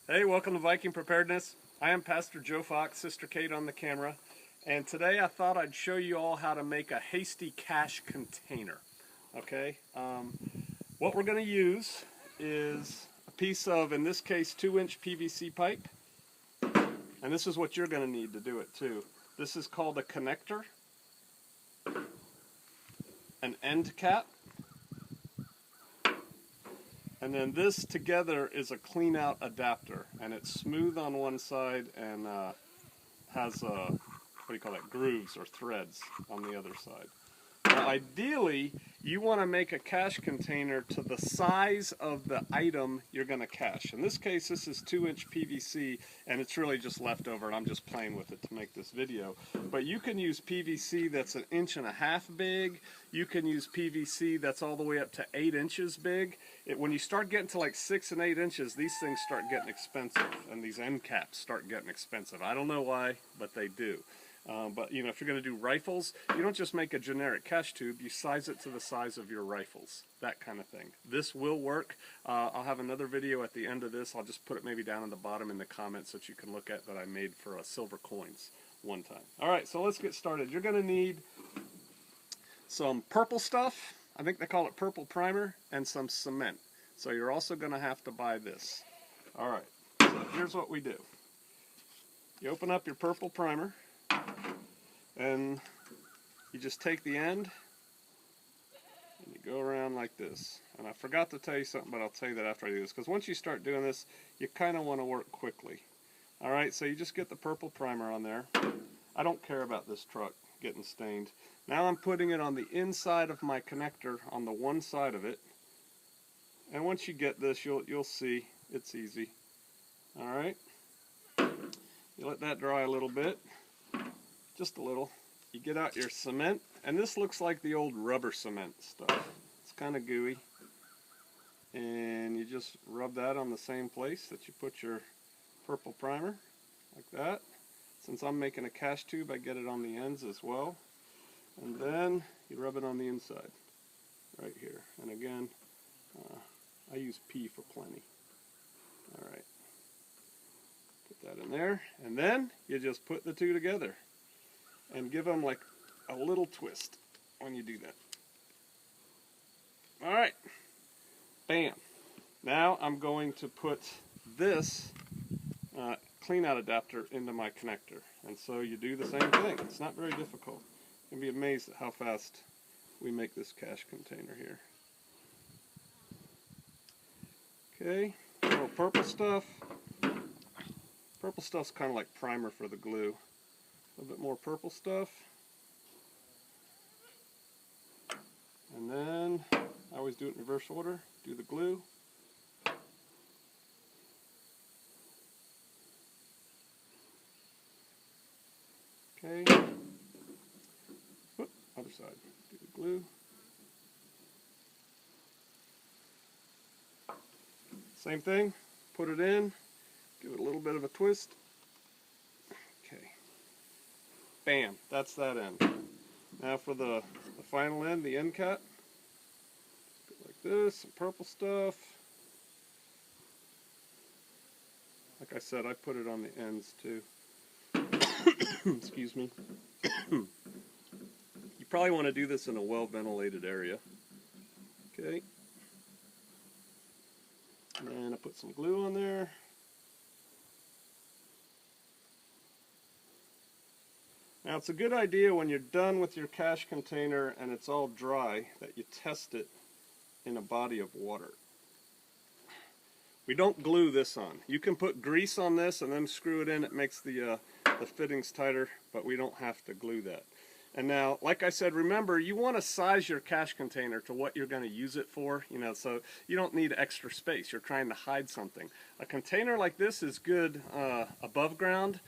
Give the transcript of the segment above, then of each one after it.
Hey, welcome to Viking Preparedness. I am Pastor Joe Fox, Sister Kate on the camera, and today I thought I'd show you all how to make a hasty cache container. Okay, what we're going to use is a piece of, in this case, 2-inch PVC pipe, and this is what you're going to need to do it too. This is called a connector, an end cap, and then this together is a clean out adapter, and it's smooth on one side and has what do you call that, grooves or threads on the other side. Now, ideally, you want to make a cache container to the size of the item you're going to cache. In this case, this is 2-inch PVC, and it's really just leftover, and I'm just playing with it to make this video. But you can use PVC that's 1.5 inches big. You can use PVC that's all the way up to 8 inches big. When you start getting to like 6 and 8 inches, these things start getting expensive, and these end caps start getting expensive. I don't know why, but they do. But you know, if you're going to do rifles, you don't just make a generic cache tube, you size it to the size of your rifles, that kind of thing. This will work. I'll have another video at the end of this. I'll just put it maybe down in the bottom in the comments that you can look at that I made for silver coins one time. Alright, so let's get started. You're going to need some purple stuff, I think they call it purple primer, and some cement. So you're also going to have to buy this. Alright, so here's what we do. You open up your purple primer, and you just take the end and you go around like this. And I forgot to tell you something, but I'll tell you that after I do this, because once you start doing this, you kind of want to work quickly. Alright, so you just get the purple primer on there. I don't care about this truck getting stained. Now I'm putting it on the inside of my connector on the one side of it. And once you get this, you'll see it's easy. Alright, you let that dry a little bit. Just a little. You get out your cement, and this looks like the old rubber cement stuff. It's kind of gooey, and you just rub that on the same place that you put your purple primer, like that. Since I'm making a cache tube, I get it on the ends as well, and then you rub it on the inside, right here. And again, I use P for plenty. All right, put that in there, and then you just put the two together. And give them like a little twist when you do that. Alright, bam. Now I'm going to put this clean out adapter into my connector. And so you do the same thing. It's not very difficult. You'll be amazed at how fast we make this cache container here. Okay, a little purple stuff. Purple stuff's kind of like primer for the glue. A little bit more purple stuff, and then I always do it in reverse order. Do the glue, okay. Whoop, other side. Do the glue. Same thing. Put it in. Give it a little bit of a twist. Bam, that's that end. Now for the final end, the end cap. Like this, some purple stuff. Like I said, I put it on the ends too. Excuse me. You probably want to do this in a well-ventilated area. Okay. And I put some glue on there. Now it's a good idea when you're done with your cache container and it's all dry that you test it in a body of water. We don't glue this on. You can put grease on this and then screw it in. It makes the fittings tighter, but we don't have to glue that. And now, like I said, remember, you want to size your cache container to what you're going to use it for. You know, so you don't need extra space. You're trying to hide something. A container like this is good above ground,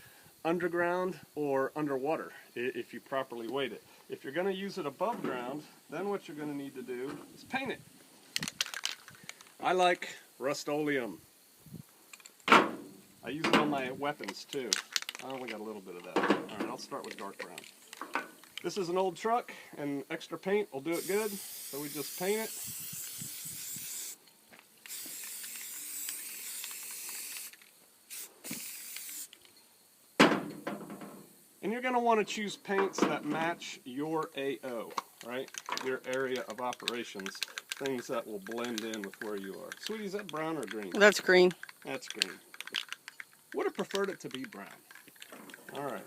underground, or underwater if you properly weight it. If you're going to use it above ground, then what you're going to need to do is paint it. I like Rust-Oleum. I use it on my weapons too. I only got a little bit of that. Alright, I'll start with dark brown. This is an old truck, and extra paint will do it good, so we just paint it. And you're going to want to choose paints that match your AO, right? Your area of operations. Things that will blend in with where you are. Sweetie, is that brown or green? That's green. That's green. Would have preferred it to be brown. All right.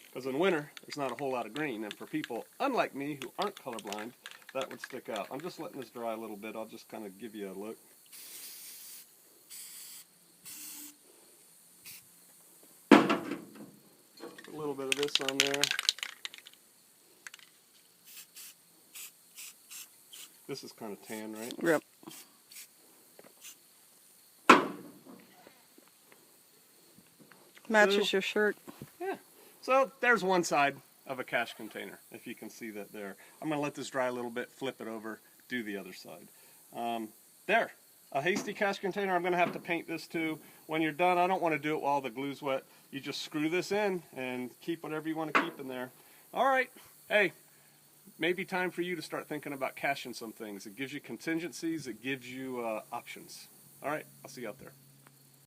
Because in winter, there's not a whole lot of green. And for people unlike me who aren't colorblind, that would stick out. I'm just letting this dry a little bit. I'll just kind of give you a look. Put a little bit of this on there. This is kind of tan, right? Yep. Matches your shirt. Yeah. So there's one side of a cash container, if you can see that there. I'm going to let this dry a little bit, flip it over, do the other side. There. A hasty cash container. I'm going to have to paint this too. When you're done, I don't want to do it while the glue's wet. You just screw this in and keep whatever you want to keep in there. All right. Hey, maybe time for you to start thinking about caching some things. It gives you contingencies. It gives you options. All right. I'll see you out there.